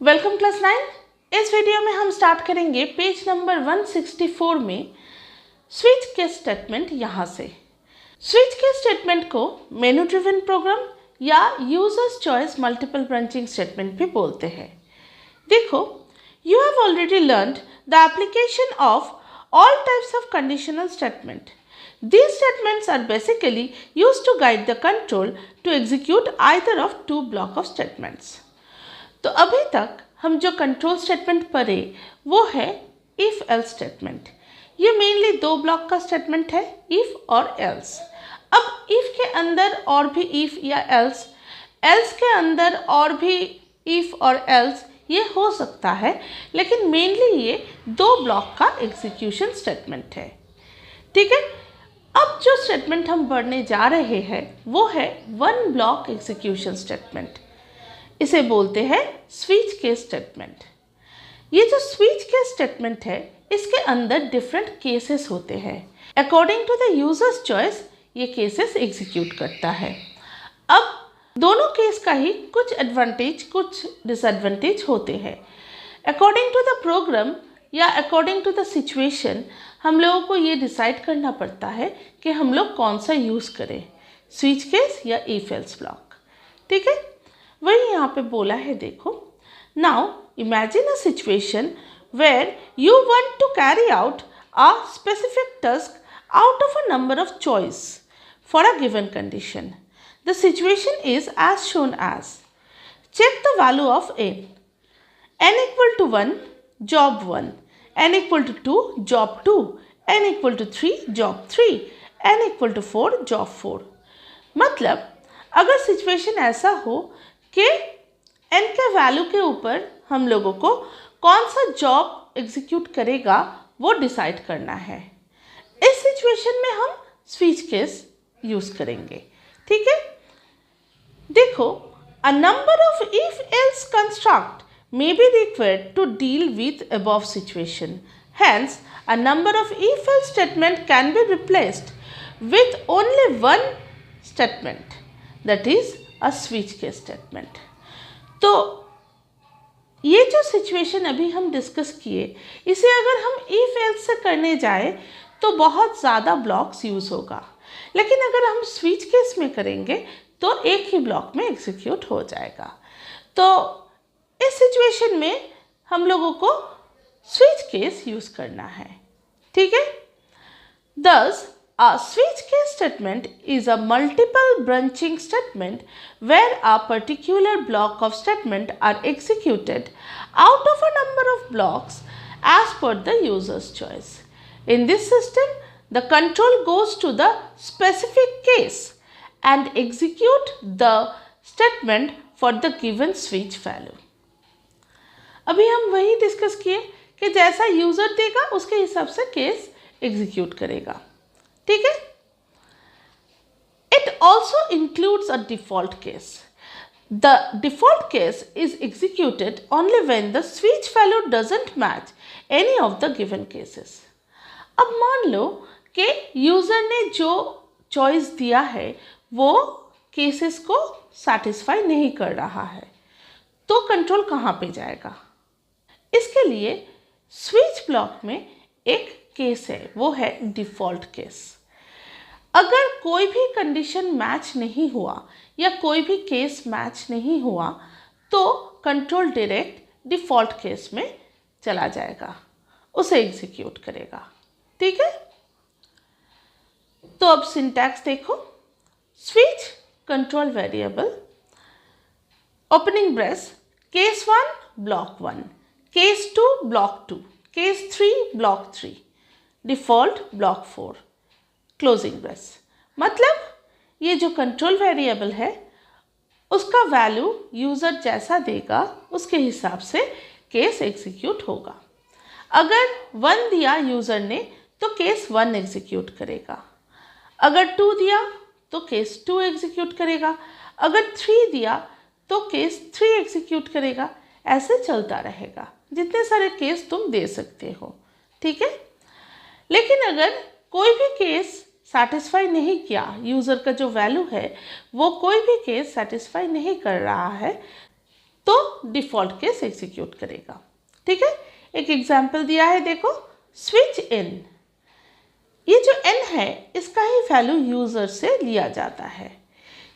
Welcome class 9। इस video में हम स्टार्ट करेंगे पेज नंबर 164 में स्विच केस स्टेटमेंट। यहाँ से स्विच केस स्टेटमेंट को मेनू ड्रिवन प्रोग्राम या users choice multiple branching statement भी बोलते हैं। देखो, you have already learned the application of all types of conditional statement. These statements are basically used to guide the control to execute either of two block of statements. तो अभी तक हम जो control statement पढ़े वो है if else statement. ये mainly दो ब्लॉक का स्टेटमेंट है, इफ और एल्स। अब इफ के अंदर और भी इफ या एल्स, एल्स के अंदर और भी इफ और एल्स, ये हो सकता है, लेकिन मेनली ये दो ब्लॉक का एग्जीक्यूशन स्टेटमेंट है। ठीक है, अब जो स्टेटमेंट हम पढ़ने जा रहे हैं वो है वन ब्लॉक एग्जीक्यूशन स्टेटमेंट। इसे बोलते हैं स्विच केस स्टेटमेंट। ये जो स्विच केस स्टेटमेंट है इसके अंदर डिफरेंट केसेस होते हैं। According to the users choice ये केसेस एग्जीक्यूट करता है। अब दोनों केस का ही कुछ एडवांटेज कुछ डिसएडवांटेज होते हैं। अकॉर्डिंग टू द प्रोग्राम या अकॉर्डिंग टू द सिचुएशन हम लोगों को ये डिसाइड करना पड़ता है कि हम लोग कौन सा यूज़ करें, स्विच केस या इफ एल्स ब्लॉक। ठीक है, वही यहाँ पे बोला है। देखो, now imagine a situation where you want to carry out a specific task out of a number of choice for a given condition. The situation is as shown as, check the value of n equal to 1, job 1, n equal to 2, job 2, n equal to 3, job 3, n equal to 4, job 4. मतलब अगर situation ऐसा हो कि n के value के ऊपर हम लोगों को कौन सा जॉब एग्जीक्यूट करेगा वो डिसाइड करना है। इस सिचुएशन में हम स्विच केस यूज़ करेंगे। ठीक है, देखो, a number of if-else construct may be required to deal with above situation. Hence, a number of if-else statement can be replaced with only one statement, that is a switch case statement. तो ये जो situation अभी हम discuss किए, इसे अगर हम if-else से करने जाए तो बहुत ज़्यादा ब्लॉक्स यूज़ होगा, लेकिन अगर हम स्विच केस में करेंगे तो एक ही ब्लॉक में एग्जीक्यूट हो जाएगा। तो इस सिचुएशन में हम लोगों को स्विच केस यूज़ करना है। ठीक है, thus a switch case statement is a multiple branching statement where a particular block of statement are executed out of a number of blocks as per the user's choice. In this system, the control goes to the specific case and execute the statement for the given switch value. अभी हम वही discuss किए कि जैसा user देगा उसके हिसाब से केस एग्जीक्यूट करेगा। ठीक है, it also includes a default case. The default case is executed only when the switch value doesn't match any of the given cases. अब मान लो कि यूजर ने जो चॉइस दिया है वो केसेस को सैटिस्फाई नहीं कर रहा है, तो कंट्रोल कहाँ पे जाएगा? इसके लिए स्विच ब्लॉक में एक केस है, वो है डिफ़ॉल्ट केस। अगर कोई भी कंडीशन मैच नहीं हुआ या कोई भी केस मैच नहीं हुआ तो कंट्रोल डायरेक्ट डिफ़ॉल्ट केस में चला जाएगा, उसे एग्जीक्यूट करेगा। ठीक है, तो अब सिंटैक्स देखो। Switch control variable, opening brace, case 1 block 1, case 2 block 2, case 3 block 3, default block 4, closing brace. मतलब ये जो कंट्रोल वेरिएबल है उसका वैल्यू यूज़र जैसा देगा उसके हिसाब से केस एग्जीक्यूट होगा। अगर 1 दिया यूज़र ने तो केस 1 एग्जीक्यूट करेगा, अगर 2 दिया तो केस 2 एग्जीक्यूट करेगा, अगर 3 दिया तो केस 3 एग्जीक्यूट करेगा। ऐसे चलता रहेगा, जितने सारे केस तुम दे सकते हो। ठीक है, लेकिन अगर कोई भी केस सैटिस्फाई नहीं किया, यूज़र का जो वैल्यू है वो कोई भी केस सैटिस्फाई नहीं कर रहा है, तो डिफ़ॉल्ट केस एग्जीक्यूट करेगा। ठीक है, एक एग्जाम्पल दिया है देखो, स्विच इन। ये जो n है इसका ही वैल्यू यूज़र से लिया जाता है।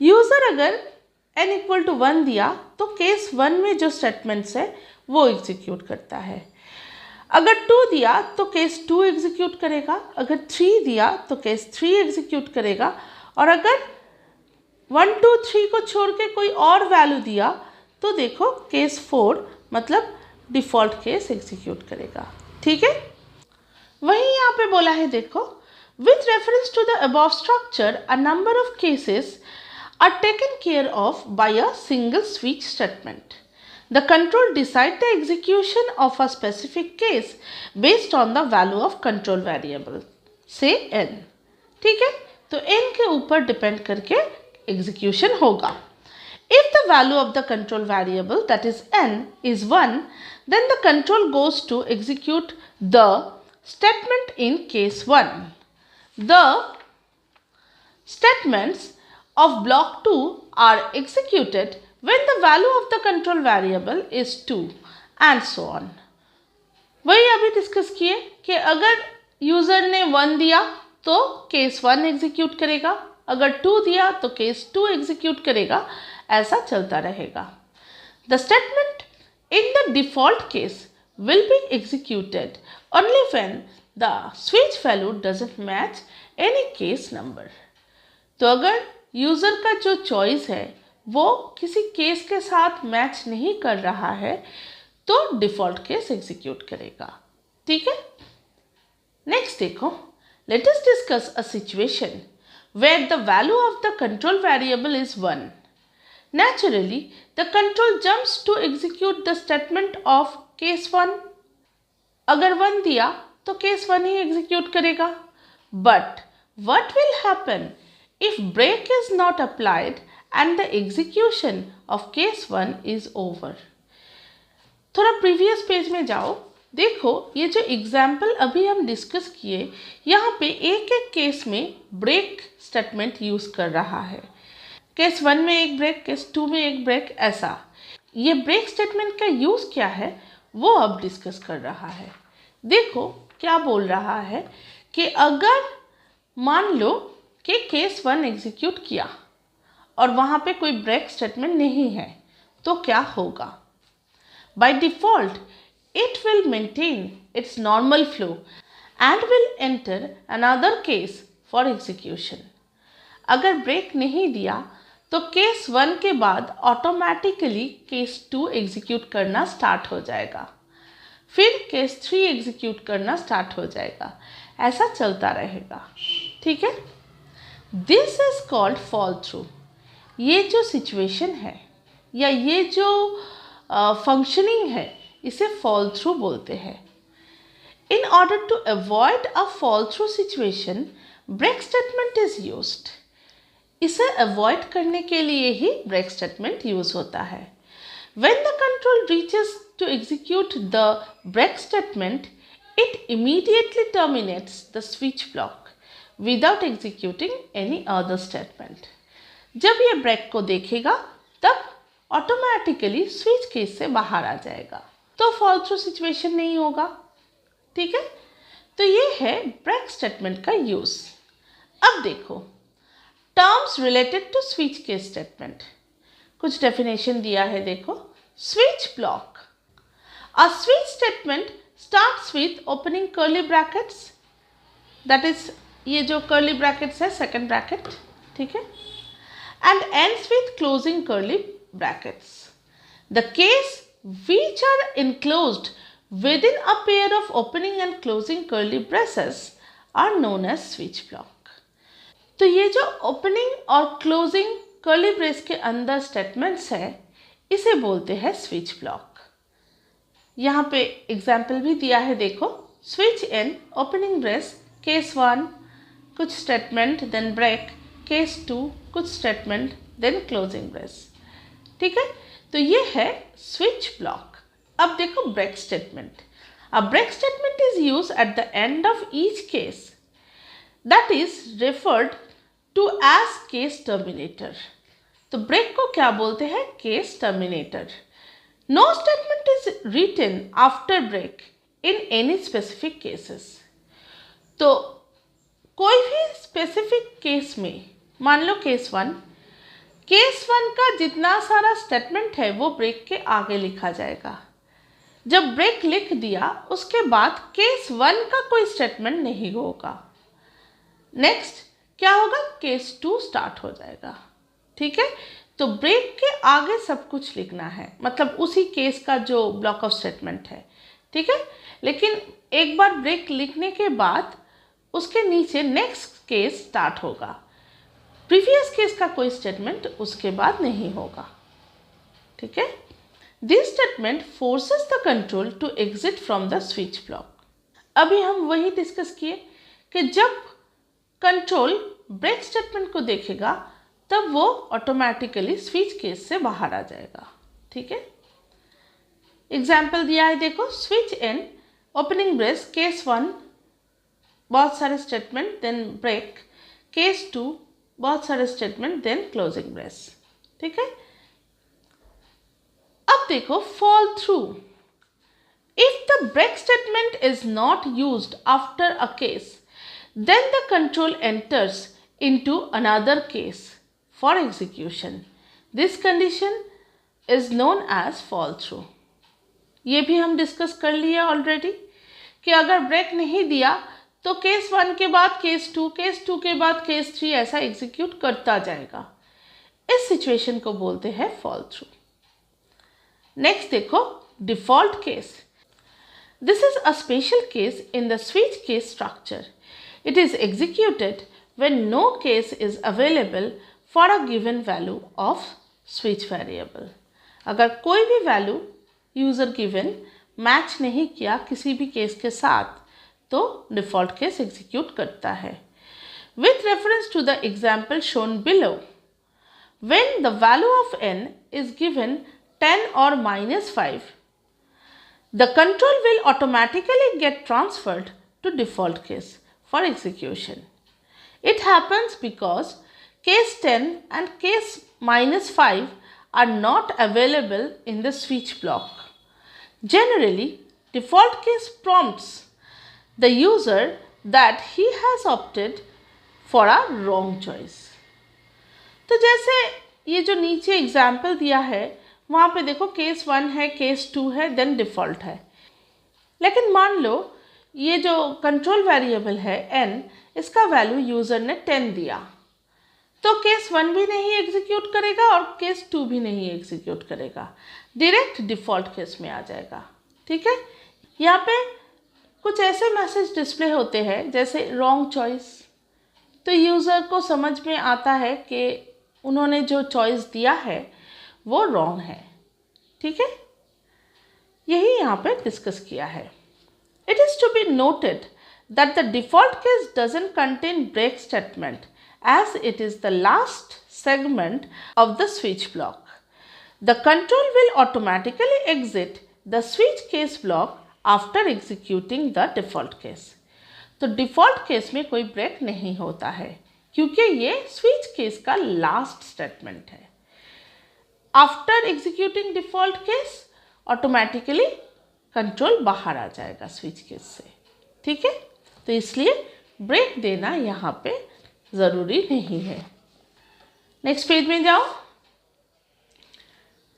यूज़र अगर n इक्वल टू 1 दिया तो केस 1 में जो स्टेटमेंट्स है वो एग्जीक्यूट करता है। अगर 2 दिया तो केस 2 एग्जीक्यूट करेगा, अगर 3 दिया तो केस 3 एग्जीक्यूट करेगा, और अगर 1 2 3 को छोड़ के कोई और वैल्यू दिया तो देखो केस 4 मतलब डिफ़ॉल्ट केस एग्जीक्यूट करेगा। ठीक है, वहीं यहाँ पे बोला है देखो, with reference to the above structure a number of cases are taken care of by a single switch statement. The control decide the execution of a specific case based on the value of control variable, say n. ठीक है, तो n के ऊपर depend करके execution होगा। If the value of the control variable, that is n, is 1, then the control goes to execute the statement in case 1. The statements of block 2 are executed when the value of the control variable is 2 and so on. वही अभी discuss किए कि अगर user ने 1 दिया तो case 1 execute करेगा, अगर 2 दिया तो केस 2 एग्जीक्यूट करेगा, ऐसा चलता रहेगा। The statement in the default case will be executed only when the switch value doesn't match any case number. तो अगर यूज़र का जो चॉइस है वो किसी केस के साथ मैच नहीं कर रहा है तो डिफ़ॉल्ट केस एग्जीक्यूट करेगा। ठीक है, नेक्स्ट देखो, let us discuss a situation where the value of the control variable is 1. Naturally the control jumps to execute the statement of case 1. अगर 1 दिया तो केस 1 ही एग्जीक्यूट करेगा। But what will happen if break is not applied and the execution of case 1 is over? थोड़ा previous page में जाओ, देखो ये जो एग्जाम्पल अभी हम डिस्कस किए यहाँ पे एक एक केस में ब्रेक स्टेटमेंट यूज़ कर रहा है। केस 1 में एक ब्रेक, केस 2 में एक ब्रेक, ऐसा। ये ब्रेक स्टेटमेंट का यूज़ क्या है वो अब डिस्कस कर रहा है। देखो क्या बोल रहा है कि अगर मान लो कि केस 1 एग्जीक्यूट किया और वहाँ पे कोई ब्रेक स्टेटमेंट नहीं है तो क्या होगा? By default it will maintain its normal flow and will enter another case for execution. अगर ब्रेक नहीं दिया तो केस 1 के बाद ऑटोमेटिकली केस 2 एग्जीक्यूट करना स्टार्ट हो जाएगा, फिर केस 3 एग्जीक्यूट करना स्टार्ट हो जाएगा, ऐसा चलता रहेगा। ठीक है, this is called fall through. ये जो सिचुएशन है या ये जो फंक्शनिंग है इसे फॉल थ्रू बोलते हैं। In order to avoid a fall through situation break statement is used. इसे अवॉइड करने के लिए ही ब्रेक स्टेटमेंट यूज होता है। When the control reaches to execute the break statement it immediately terminates the switch block without executing any other statement. जब ये break को देखेगा तब ऑटोमेटिकली स्विच केस से बाहर आ जाएगा, तो फॉल थ्रू सिचुएशन नहीं होगा। ठीक है, तो ये है ब्रेक स्टेटमेंट का यूज। अब देखो terms related to switch case statement, कुछ डेफिनेशन दिया है देखो। Switch block, a switch statement starts with opening curly brackets, that is ये जो कर्ली ब्रैकेट्स है सेकंड ब्रैकेट, ठीक है, and ends with closing curly brackets. The case which are enclosed within a pair of opening and closing curly braces are known as switch block. तो ये जो opening और closing curly brace के अंदर statements है इसे बोलते हैं स्विच ब्लॉक। यहाँ पे एग्जाम्पल भी दिया है देखो, switch in opening brace case 1 कुछ स्टेटमेंट देन ब्रेक, केस 2 कुछ स्टेटमेंट देन क्लोजिंग ब्रेस। ठीक है, तो ये है स्विच ब्लॉक। अब देखो break statement. A break statement is use at the end of each case that is referred to as case terminator. तो ब्रेक को क्या बोलते हैं? Case terminator. No statement is written after break in any specific cases. तो कोई भी specific case में, मान लो केस वन का जितना सारा स्टेटमेंट है वो ब्रेक के आगे लिखा जाएगा। जब ब्रेक लिख दिया उसके बाद केस वन का कोई स्टेटमेंट नहीं होगा। नेक्स्ट क्या होगा, केस टू स्टार्ट हो जाएगा। ठीक है, तो ब्रेक के आगे सब कुछ लिखना है, मतलब उसी केस का जो ब्लॉक ऑफ स्टेटमेंट है। ठीक है, लेकिन एक बार ब्रेक लिखने के बाद उसके नीचे नेक्स्ट केस स्टार्ट होगा, प्रीवियस केस का कोई स्टेटमेंट उसके बाद नहीं होगा। ठीक है, this statement forces the control to exit from the switch block. अभी हम वही डिस्कस किए कि जब कंट्रोल ब्रेक स्टेटमेंट को देखेगा तब वो ऑटोमेटिकली स्विच केस से बाहर आ जाएगा। ठीक है, एग्जाम्पल दिया है, देखो, switch an opening brace case one बहुत सारे statement then break, case two बहुत सारे स्टेटमेंट देन क्लोजिंग ब्रेस। ठीक है, अब देखो fall through. If the break statement is not used after a case, then the control enters into another case for execution. This condition is known as fall through. ये भी हम discuss कर लिया already कि अगर ब्रेक नहीं दिया तो केस वन के बाद केस टू के बाद केस थ्री ऐसा एग्जीक्यूट करता जाएगा। इस सिचुएशन को बोलते हैं फॉल थ्रू। नेक्स्ट देखो, default case. This is a special case in the switch case structure. It is executed when no case is available for a given value of switch variable. अगर कोई भी value user given match नहीं किया किसी भी case के साथ तो डिफ़ॉल्ट केस एग्जीक्यूट करता है। With reference to the example shown below, when the value of n is given 10 or -5, the control will automatically get transferred to default case for execution. It happens because case 10 and case -5 are not available in the switch block. Generally, default case prompts the user that he has opted for a wrong choice. तो जैसे ये जो नीचे example दिया है वहाँ पे देखो केस 1 है, केस 2 है, देन डिफ़ॉल्ट है। लेकिन मान लो ये जो कंट्रोल वेरिएबल है n, इसका वैल्यू यूज़र ने 10 दिया तो केस 1 भी नहीं एग्जीक्यूट करेगा और केस 2 भी नहीं एग्जीक्यूट करेगा, डायरेक्ट डिफ़ॉल्ट केस में आ जाएगा। ठीक है, यहाँ पे कुछ ऐसे मैसेज डिस्प्ले होते हैं जैसे रॉन्ग चॉइस, तो यूज़र को समझ में आता है कि उन्होंने जो चॉइस दिया है वो रॉन्ग है। ठीक है, यही यहाँ पे डिस्कस किया है। It is to be noted that the default case doesn't contain break statement as it is the last segment of the switch block. The control will automatically exit the switch case block after executing the default case. तो default case में कोई break नहीं होता है क्योंकि ये switch case का last statement है। After executing default case, automatically control बाहर आ जाएगा स्विच केस से। ठीक है, तो इसलिए ब्रेक देना यहाँ पे ज़रूरी नहीं है। नेक्स्ट पेज में जाओ,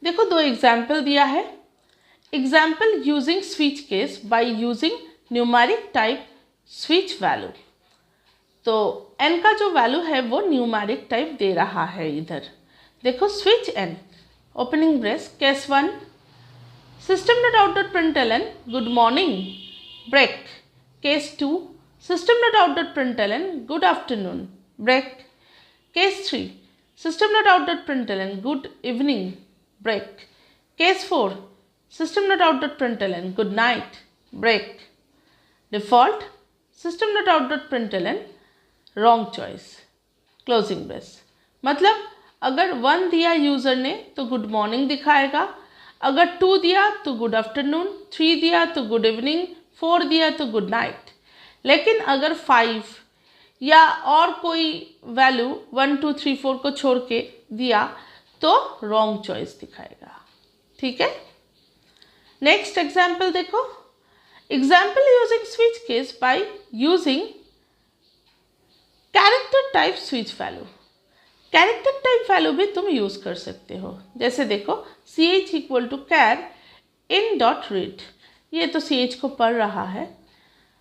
देखो दो एग्जाम्पल दिया है। Example using switch case by using numeric type switch value. तो n का जो वैल्यू है वो न्यूमेरिक टाइप दे रहा है इधर। देखो switch n opening brace case 1 system.out.println good morning break, case 2 system.out.println good afternoon break, case 3 system.out.println good evening break, case 4 system.out.println good night break, default system.out.println wrong choice closing brace। मतलब अगर 1 दिया user ने तो good morning दिखाएगा, अगर 2 दिया तो good afternoon, 3 दिया तो गुड इवनिंग, 4 दिया तो गुड नाइट। लेकिन अगर 5 या और कोई वैल्यू 1 2 3 4 को छोड़ के दिया तो रॉन्ग चॉइस दिखाएगा। ठीक है, नेक्स्ट एग्जाम्पल देखो, example using switch case by using character type switch value. Character type value भी तुम यूज कर सकते हो। जैसे देखो ch equal to char in dot read, ये तो ch को पढ़ रहा है।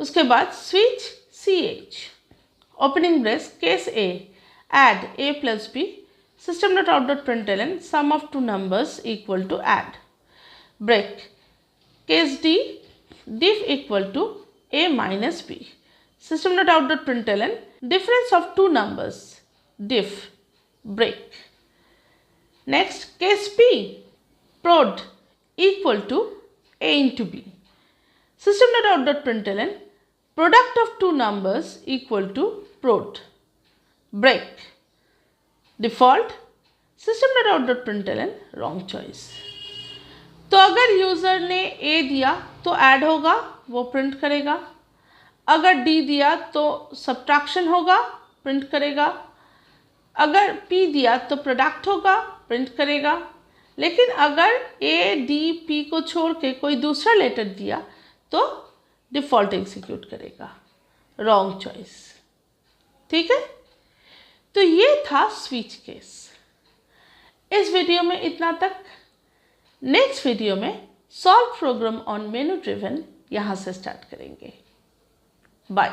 उसके बाद switch ch opening brace case a add a plus b system dot out dot println sum of two numbers equal to add break case d diff equal to a minus b system dot out dot println difference of two numbers diff break. Next case p prod equal to a into b system dot out dot println product of two numbers equal to prod break default system dot out dot println wrong choice. तो अगर user ने a दिया तो add होगा, वो print करेगा। अगर d दिया तो सब्ट्रैक्शन होगा, प्रिंट करेगा। अगर p दिया तो प्रोडक्ट होगा, प्रिंट करेगा। लेकिन अगर a d p को छोड़ के कोई दूसरा लेटर दिया तो डिफ़ॉल्ट एग्जीक्यूट करेगा, रॉन्ग चॉइस। ठीक है, तो ये था स्विच केस। इस वीडियो में इतना तक। नेक्स्ट वीडियो में solve program on menu driven यहाँ से स्टार्ट करेंगे। Bye.